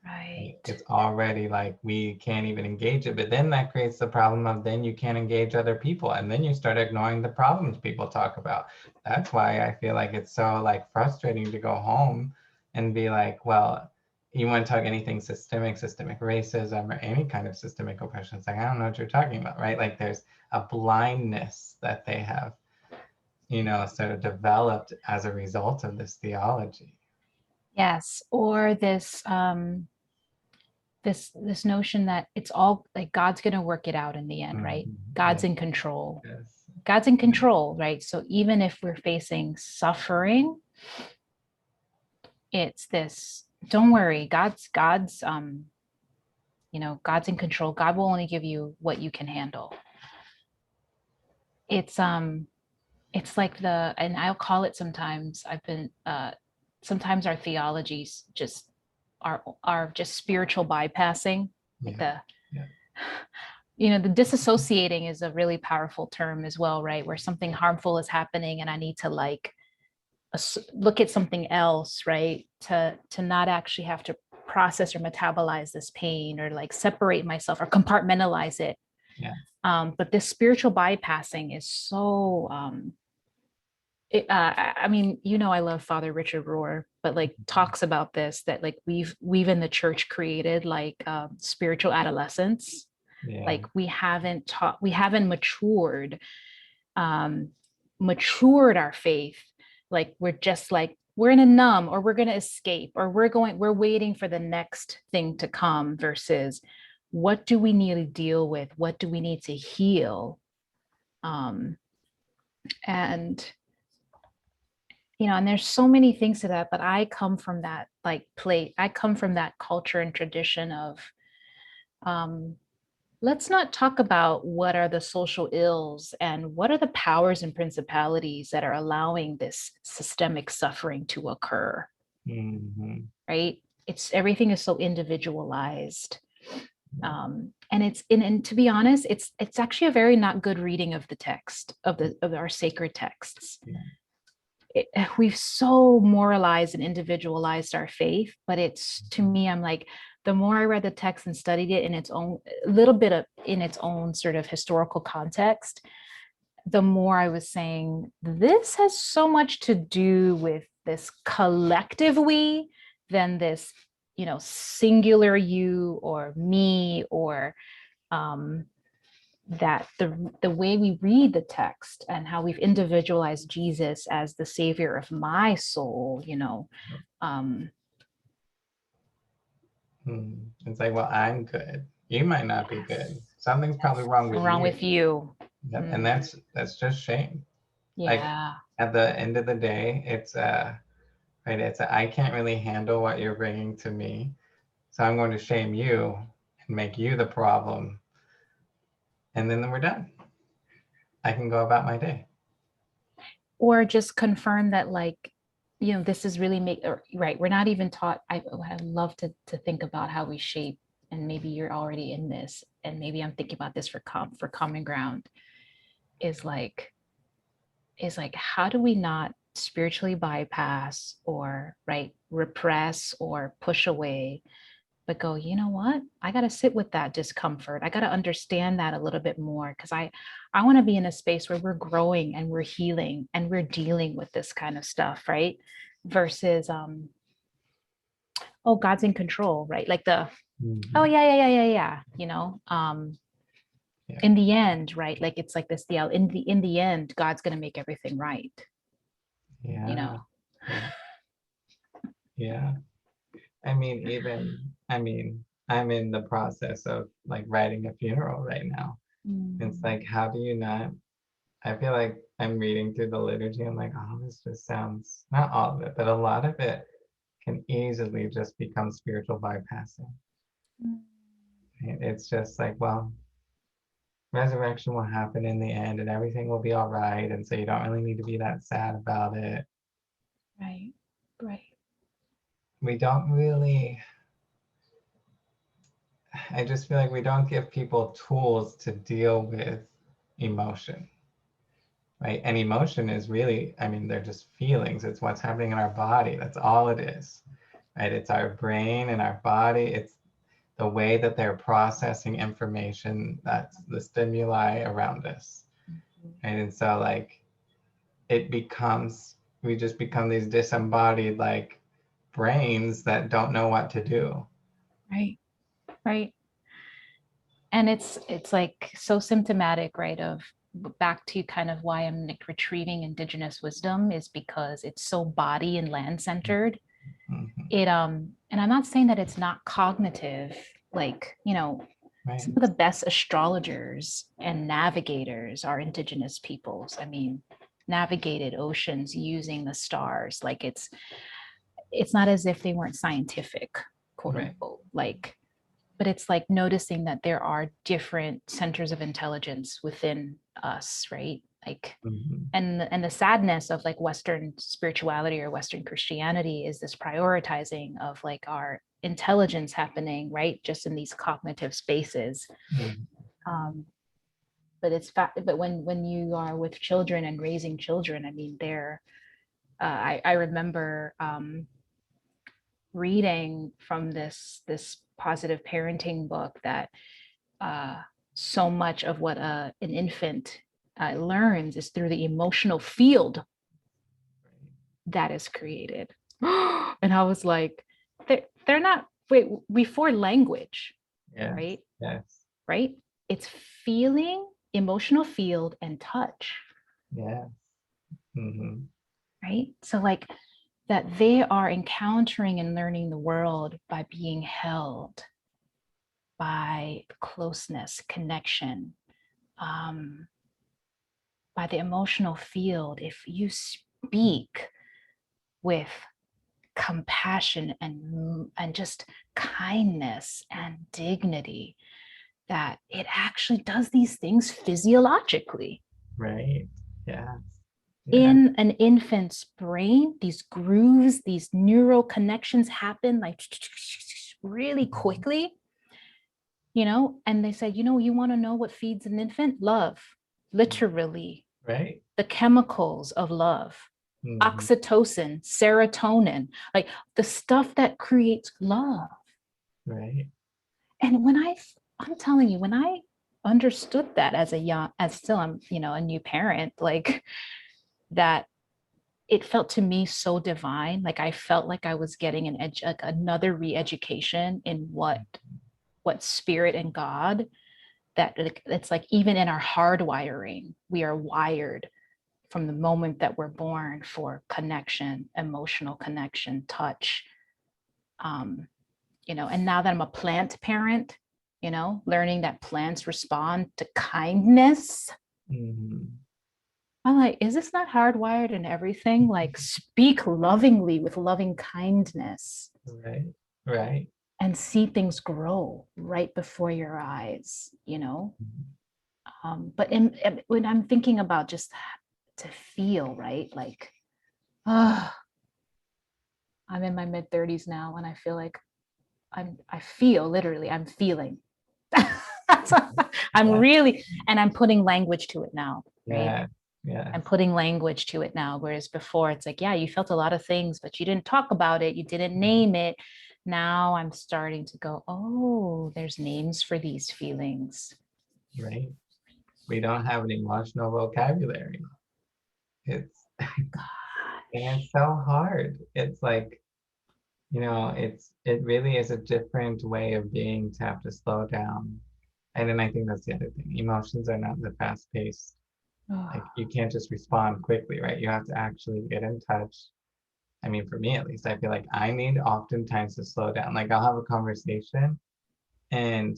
right. It's already like we can't even engage it. But then that creates the problem of then you can't engage other people, and then you start ignoring the problems people talk about. That's why I feel like it's so like frustrating to go home and be like, well, you want to talk anything systemic racism, or any kind of systemic oppression. It's like, I don't know what you're talking about, right? Like there's a blindness that they have, sort of developed as a result of this theology. Yes, or this notion that it's all like God's going to work it out in the end, right? God's in control. Yes. God's in control, right? So even if we're facing suffering, it's this, don't worry, God's God's in control. God will only give you what you can handle. It's like and I'll call it sometimes, sometimes our theologies just are just spiritual bypassing, like the disassociating is a really powerful term as well, right? Where something harmful is happening and I need to like look at something else, right? To not actually have to process or metabolize this pain, or like separate myself or compartmentalize it. But this spiritual bypassing is so I mean, I love Father Richard Rohr, but like talks about this, that like we've in the church created like spiritual adolescence. Like we haven't matured our faith. Like we're just like, we're in a numb, or we're going to escape, or we're waiting for the next thing to come, versus what do we need to deal with? What do we need to heal? And and there's so many things to that, but I come from that like play. I come from that culture and tradition of, um, let's not talk about what are the social ills and what are the powers and principalities that are allowing this systemic suffering to occur, Mhm. right? It's everything is so individualized. And to be honest, it's actually a very not good reading of the text of our sacred texts. Yeah. We've so moralized and individualized our faith, but it's, to me, I'm like, the more I read the text and studied it in its own a little bit of in its own sort of historical context, the more I was saying this has so much to do with this collective we than this, singular you or me, or that the way we read the text and how we've individualized Jesus as the savior of my soul, um, It's like, well, I'm good. You might not be good. Something's probably wrong with wrong you. with you. Yep. And Mm, that's just shame. Like yeah. at the end of the day, it's right. I can't really handle what you're bringing to me, so I'm going to shame you and make you the problem, and then we're done. I can go about my day. Or just confirm that, like, this is really right. We're not even taught. I love to think about how we shape, and maybe you're already in this, and maybe I'm thinking about this for common ground, is like how do we not spiritually bypass or right repress or push away, but go, you know what, I got to sit with that discomfort, I got to understand that a little bit more, because I want to be in a space where we're growing and we're healing and we're dealing with this kind of stuff, right? Versus oh, God's in control, right? Like the, oh Mhm. yeah, Yeah. in the end, right? Like it's like this, in the end, God's going to make everything right, you Yeah. know. Yeah. Yeah. I'm in the process of like writing a funeral right now. It's Mm, like, how do you not? I feel like I'm reading through the liturgy. I'm like, oh, this just sounds, not all of it, but a lot of it can easily just become spiritual bypassing. Right? It's just like, well, resurrection will happen in the end and everything will be all right. And so you don't really need to be that sad about it. right, right. We don't really, I just feel like we don't give people tools to deal with emotion, right? And emotion is really, they're just feelings. It's what's happening in our body. That's all it is, right? It's our brain and our body. It's the way that they're processing information. That's the stimuli around us. Right? And so like it becomes, we just become these disembodied like brains that don't know what to do. Right, right. And it's like so symptomatic, right, of back to kind of why I'm like retrieving indigenous wisdom, is because it's so body and land centered. Mhm. And I'm not saying that it's not cognitive, like, Right. some of the best astrologers and navigators are indigenous peoples. I mean, navigated oceans using the stars. Like it's not as if they weren't scientific, quote Right. unquote. Like, but it's like noticing that there are different centers of intelligence within us, right? Like, Mhm. and the sadness of like Western spirituality or Western Christianity is this prioritizing of like our intelligence happening, right, just in these cognitive spaces. Mhm. um, but it's fact, but when you are with children and raising children, I mean, they're I remember reading from this positive parenting book that uh, so much of what an infant learns is through the emotional field that is created. And I was like, they're not, wait, before language, Yes. right? Yes. Right? It's feeling, emotional field, and touch, Yes. Mm-hmm. right? So like that they are encountering and learning the world by being held, by closeness, connection, um, by the emotional field. If you speak, with compassion and just kindness and dignity, that it actually does these things physiologically. Right. Yes. Yeah. In an infant's brain, these grooves, these neural connections happen like really quickly, and they said, you want to know what feeds an infant? Love, literally, Right. the chemicals of love, Mhm. oxytocin, serotonin, like the stuff that creates love. Right. And I'm telling you, when I understood that as still I'm, a new parent, like that, it felt to me so divine. Like I felt like I was getting like another re-education in what spirit and God, that it's like even in our hardwiring, we are wired from the moment that we're born for connection, emotional connection, touch. um, and now that I'm a plant parent, learning that plants respond to kindness, Mhm. I'm like, is this not hardwired in everything? Like, speak lovingly with loving kindness Right. Right. and see things grow right before your eyes. Mhm. When I'm thinking about just to feel, right? Like, oh, I'm in my mid 30s now, and I feel like I feel literally, I'm feeling. I'm Yeah. really, and I'm putting language to it now, right? Yeah. Yeah. I'm putting language to it now. Whereas before it's like, yeah, you felt a lot of things, but you didn't talk about it. You didn't name it. Now I'm starting to go, oh, there's names for these feelings. Right. We don't have an emotional vocabulary. It's and it's so hard. It's like, it really is a different way of being to have to slow down. And then I think that's the other thing. Emotions are not the fast pace. Like Oh, you can't just respond quickly, right? You have to actually get in touch. I mean, for me at least, I feel like I need oftentimes to slow down. Like I'll have a conversation and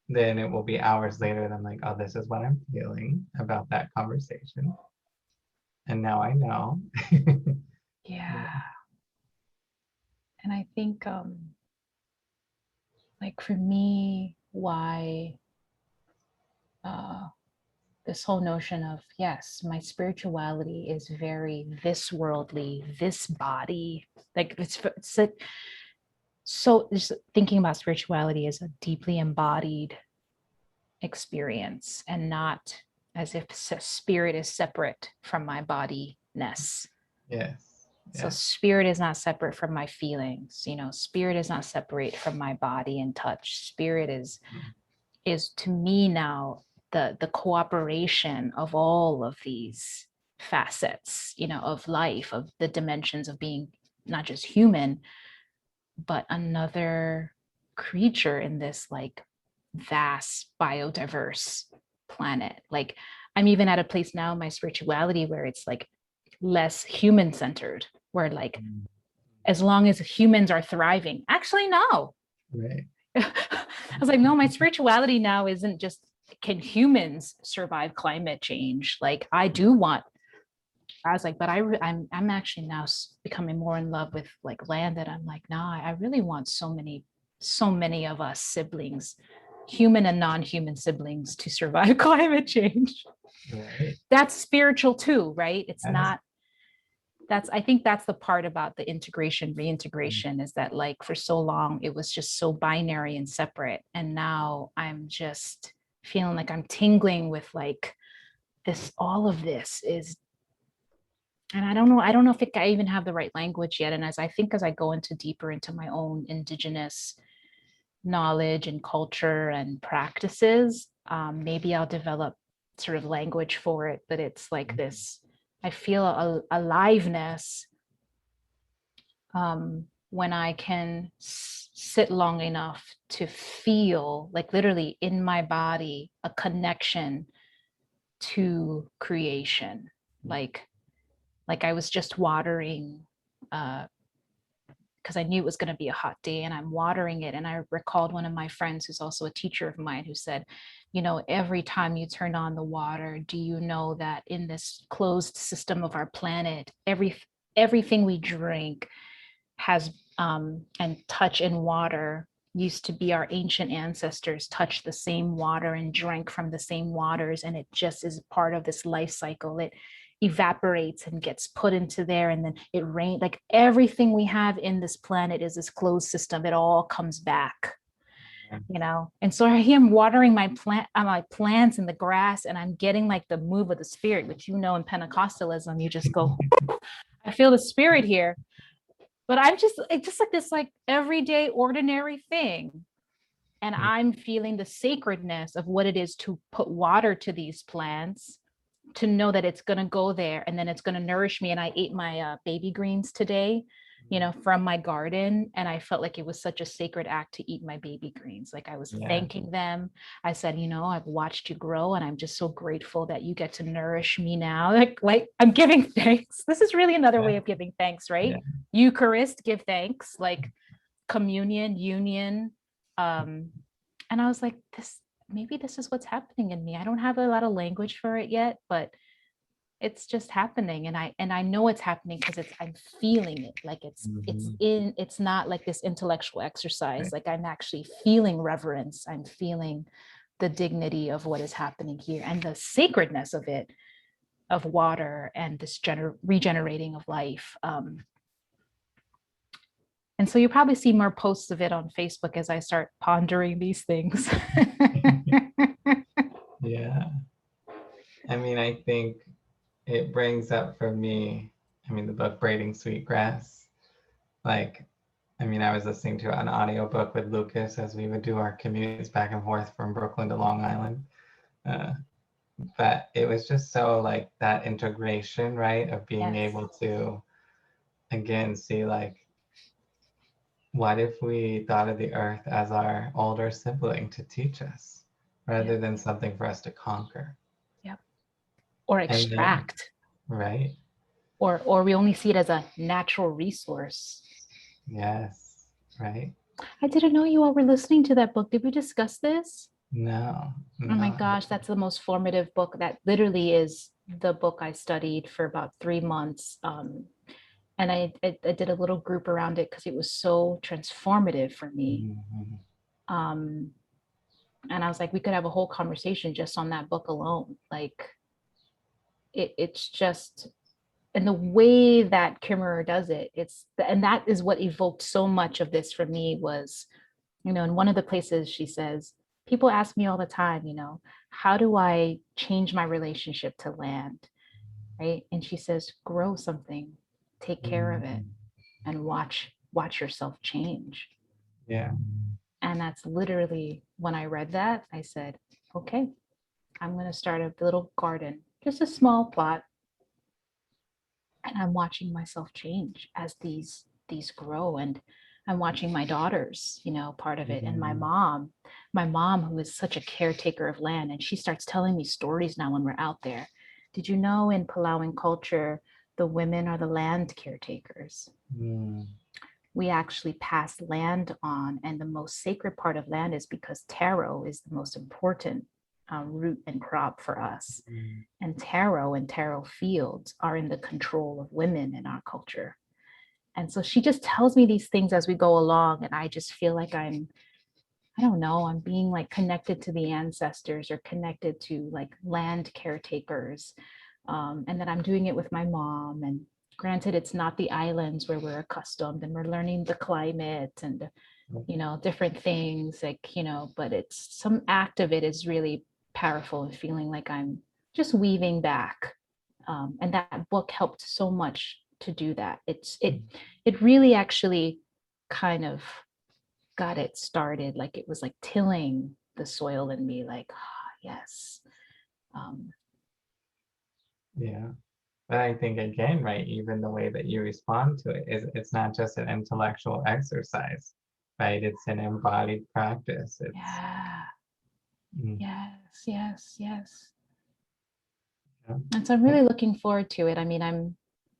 then it will be hours later and I'm like, oh, this is what I'm feeling about that conversation. And now I know. yeah. And I think like for me, why uh this whole notion of, yes, my spirituality is very this worldly, this body, like it's like, so just thinking about spirituality as a deeply embodied experience, and not as if spirit is separate from my bodiness. Yes. So Yeah. spirit is not separate from my feelings, spirit is not separate from my body and touch. Spirit is to me now the cooperation of all of these facets, of life, of the dimensions of being not just human, but another creature in this like vast biodiverse planet. Like I'm even at a place now in my spirituality where it's like less human centered, where like Mm. as long as humans are thriving, actually no. Right. I was like, no, my spirituality now isn't just, can humans survive climate change? Like I do want, I was like, but I'm actually now becoming more in love with like land, that I'm like, nah, I really want so many of us siblings, human and non-human siblings, to survive climate change. Right. That's spiritual too, right? It's Yes. not, I think that's the part about the integration, reintegration, is that like for so long it was just so binary and separate. And now I'm just feeling like I'm tingling with like this, all of this is, and I don't know if I even have the right language yet. And as I go into deeper into my own indigenous knowledge and culture and practices, maybe I'll develop sort of language for it. But it's like this, I feel aliveness when I can sit long enough to feel like literally in my body a connection to creation. Like I was just watering, because I knew it was going to be a hot day, and I'm watering it. And I recalled one of my friends who's also a teacher of mine who said, every time you turn on the water, do you know that in this closed system of our planet, everything we drink has and touch in water used to be our ancient ancestors touched the same water and drank from the same waters, and it just is part of this life cycle. It evaporates and gets put into there, and then it rains. Like everything we have in this planet is this closed system. It all comes back, you know. And so I am watering my plants and the grass, and I'm getting like the move of the spirit, which, you know, in Pentecostalism you just go, I feel the spirit here. But I'm just, it's just like this like everyday ordinary thing, and I'm feeling the sacredness of what it is to put water to these plants, to know that it's going to go there and then it's going to nourish me. And I ate my baby greens today, you know, from my garden, and I felt like it was such a sacred act to eat my baby greens. Like I was Yeah. thanking them. I said, you know, I've watched you grow, and I'm just so grateful that you get to nourish me now. Like I'm giving thanks. This is really another way Yeah. of giving thanks, right? Yeah. Eucharist, give thanks, like communion, union. um and I was like, this, maybe this is what's happening in me. I don't have a lot of language for it yet, but it's just happening. And I know it's happening because it's, I'm feeling it. Like Mhm. it's not like this intellectual exercise. Right. Like I'm actually feeling reverence. I'm feeling the dignity of what is happening here and the sacredness of it, of water and this regenerating of life. And so you probably see more posts of it on Facebook as I start pondering these things. Yeah. I mean, I think it brings up for me, I mean, the book Braiding Sweetgrass. Like, I mean, I was listening to an audiobook with Lucas as we would do our commutes back and forth from Brooklyn to Long Island. Uh, but it was just so like that integration, right? Of being Yes. able to, again, see like, what if we thought of the earth as our older sibling to teach us Yeah. rather than something for us to conquer? Yep. Or And then, extract. right? Or we only see it as a natural resource. Yes, right? I didn't know you all were listening to that book. Did we discuss this? No, Oh my no. gosh, that's the most formative book. That literally is the book I studied for about 3 months. And I did a little group around it because it was so transformative for me. Mhm. Um, and I was like, we could have a whole conversation just on that book alone. Like it's just, and the way that Kimmerer does it, and that is what evoked so much of this for me was, you know, in one of the places she says, people ask me all the time, you know, how do I change my relationship to land? Right. And she says, grow something, take care of it, Mhm. and watch yourself change. Yeah, And that's literally when I read that, I said, okay, I'm going to start a little garden, just a small plot, and I'm watching myself change as these grow. And I'm watching my daughters, you know, part of it, and mhm. my mom who is such a caretaker of land, and she starts telling me stories now when we're out there. Did you know in Palauan culture the women are the land caretakers? Mm. We actually pass land on, and the most sacred part of land is because taro is the most important root and crop for us, Mm. and taro fields are in the control of women in our culture. And so she just tells me these things as we go along, and I just feel like I don't know, I'm being like connected to the ancestors or connected to like land caretakers. And that I'm doing it with my mom. And granted, it's not the islands where we're accustomed, and we're learning the climate and, you know, different things like, you know, but it's some act of it is really powerful and feeling like I'm just weaving back. And that book helped so much to do that. It really actually kind of got it started. Like it was like tilling the soil in me, like, ah, yes. Um, Yeah. But I think again, right, even the way that you respond to it is it's not just an intellectual exercise, right? It's an embodied practice. It's yeah, mm, yes, yes, yes. yeah. And so I'm really looking forward to it. I mean,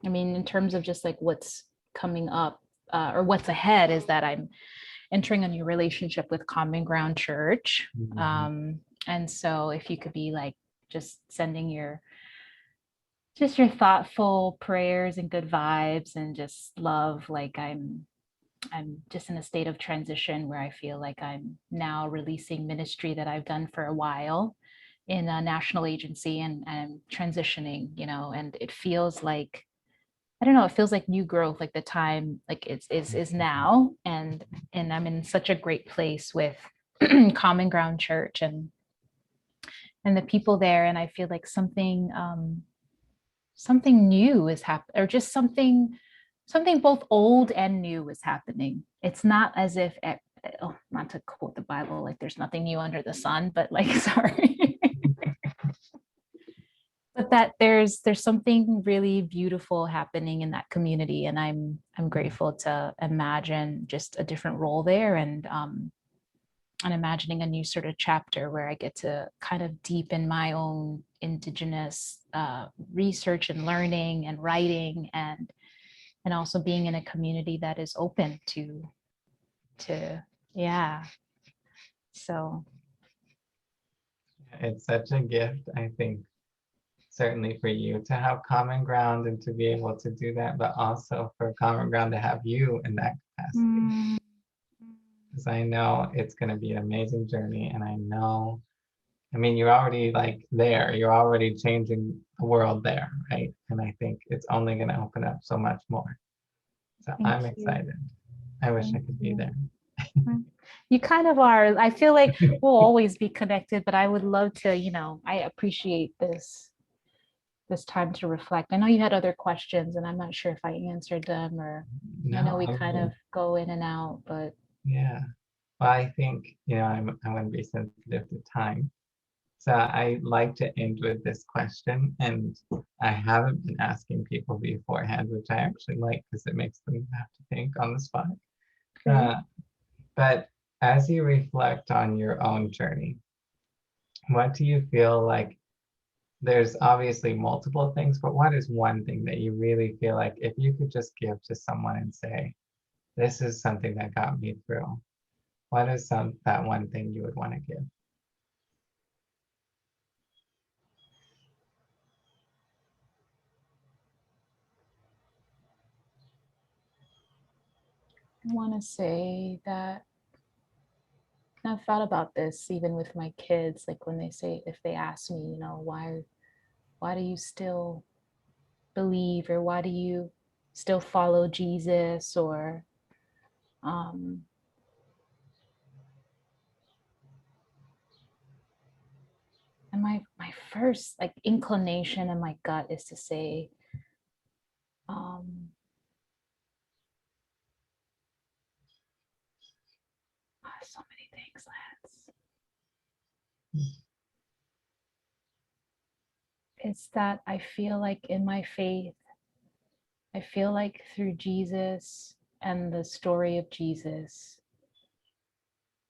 in terms of just like what's coming up, or what's ahead, is that I'm entering a new relationship with Common Ground Church. Mhm. And so if you could be like just sending your just your thoughtful prayers and good vibes and just love. Like I'm just in a state of transition where I feel like I'm now releasing ministry that I've done for a while in a national agency, and I'm transitioning, and it feels like, I don't know, it feels like new growth, like the time, like is now. And I'm in such a great place with Common Ground Church and the people there. And I feel like something new is happening, or just something both old and new is happening. It's not as if, oh, not to quote the Bible, like there's nothing new under the sun, but like, sorry. But that there's something really beautiful happening in that community, and I'm grateful to imagine just a different role there, and imagining a new sort of chapter where I get to kind of deepen my own indigenous research and learning and writing, and also being in a community that is open to yeah. So It's such a gift, I think, certainly for you to have common ground and to be able to do that, but also for common ground to have you in that capacity. mm, Because I know it's going to be an amazing journey. And I know, I mean, you're already like there, you're already changing the world there, right? And I think it's only going to open up so much more. So thank I'm you. excited. I wish I Thank could be you. there. You kind of are. I feel like we'll always be connected, but I would love to, I appreciate this time to reflect. I know you had other questions and I'm not sure if I answered them, or I know No, we I kind of mean, go in and out, but yeah. Well, I think, I want to be sensitive to time. So I like to end with this question, and I haven't been asking people beforehand, which I actually like because it makes them have to think on the spot. okay. Uh, but as you reflect on your own journey, what do you feel like? There's obviously multiple things, but what is one thing that you really feel like if you could just give to someone and say, this is something that got me through? What is that one thing you would want to give? I want to say that I've thought about this even with my kids, like when they say, if they ask me, why do you still believe, or why do you still follow Jesus, or um and my first like inclination in my gut is to say, um so many things, Lance. It's that I feel like in my faith, I feel like through Jesus and the story of Jesus,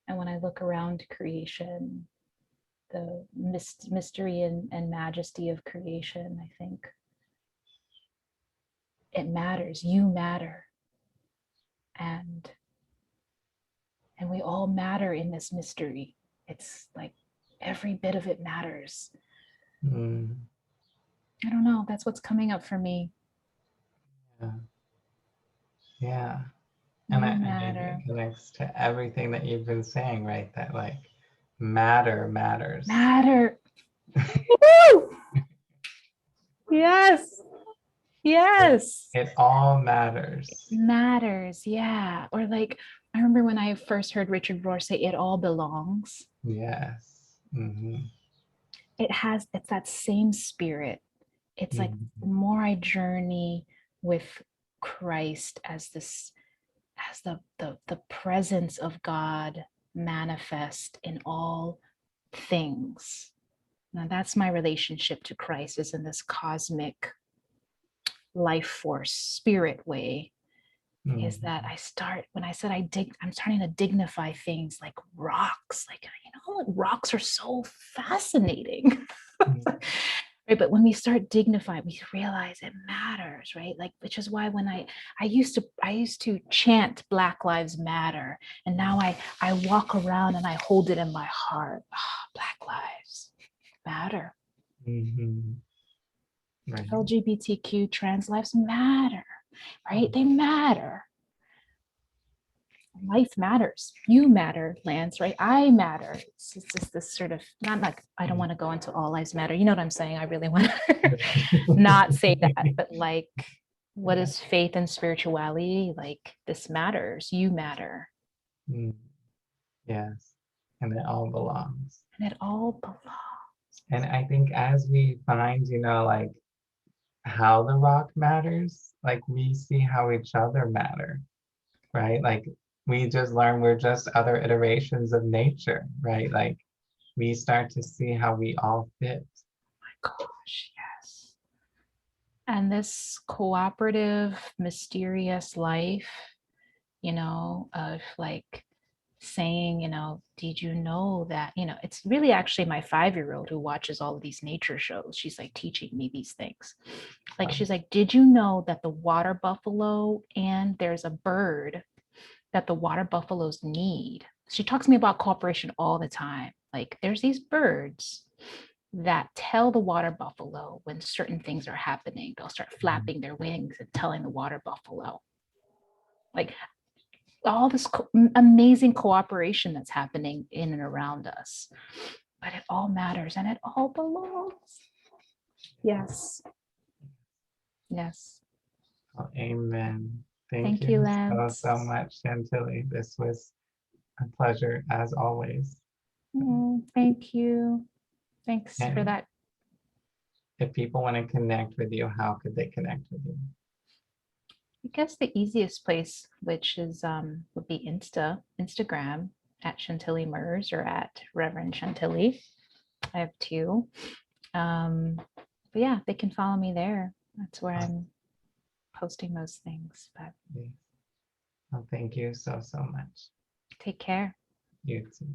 and when I look around creation, the mystery and majesty of creation, I think it matters. You matter, and we all matter in this mystery. It's like every bit of it matters. Mm, I don't know. That's what's coming up for me. yeah. Yeah. And You I think it matter. connects to everything that you've been saying, right? That like matter matters. Matter. Woo! Yes. It, Yes. it all matters. Matters. Yeah. Or like, I remember when I first heard Richard Rohr say, it all belongs. Yes. It's that same spirit. It's like Hmm. the more I journey with Christ as the presence of God manifest in all things. Now that's my relationship to Christ, is in this cosmic life force spirit way. Is that Hmm. I start, when I said I'm starting to dignify things like rocks. Like, like rocks are so fascinating. Right, but when we start dignifying, we realize it matters, right? Like, which is why when I used to chant Black Lives Matter, and now I walk around and I hold it in my heart. Black lives matter. Hmm. Right. LGBTQ trans lives matter, right? They matter. Life matters. You matter, Lance, right? I matter. It's just this sort of, not like, I don't want to go into all lives matter. You know what I'm saying? I really want to not say that, but like, what is faith and spirituality? Like, this matters. You matter. Yes. And it all belongs. And it all belongs. And I think as we find, like how the rock matters, like we see how each other matter, right? Like we just learn we're just other iterations of nature, right? Like we start to see how we all fit. My gosh, yes. And this cooperative, mysterious life, of like saying, did you know that, it's really actually my 5-year-old who watches all of these nature shows. She's like teaching me these things. Like, she's like, did you know that the water buffalo and there's a bird that the water buffaloes need? She talks to me about cooperation all the time. Like, there's these birds that tell the water buffalo when certain things are happening. They'll start flapping their wings and telling the water buffalo. Like, all this amazing cooperation that's happening in and around us. But it all matters and it all belongs. Yes. Yes. Well, amen. Thank Thank you, you Lance. so much, Chantilly. This was a pleasure as always. Thank you. Thanks for And that. if people want to connect with you, how could they connect with you? I guess the easiest place, which is would be Instagram at Chantilly Mers or at Reverend Chantilly. I have 2. But yeah, they can follow me there. That's where I'm posting those things. But Well, thank you so much. take care. You too.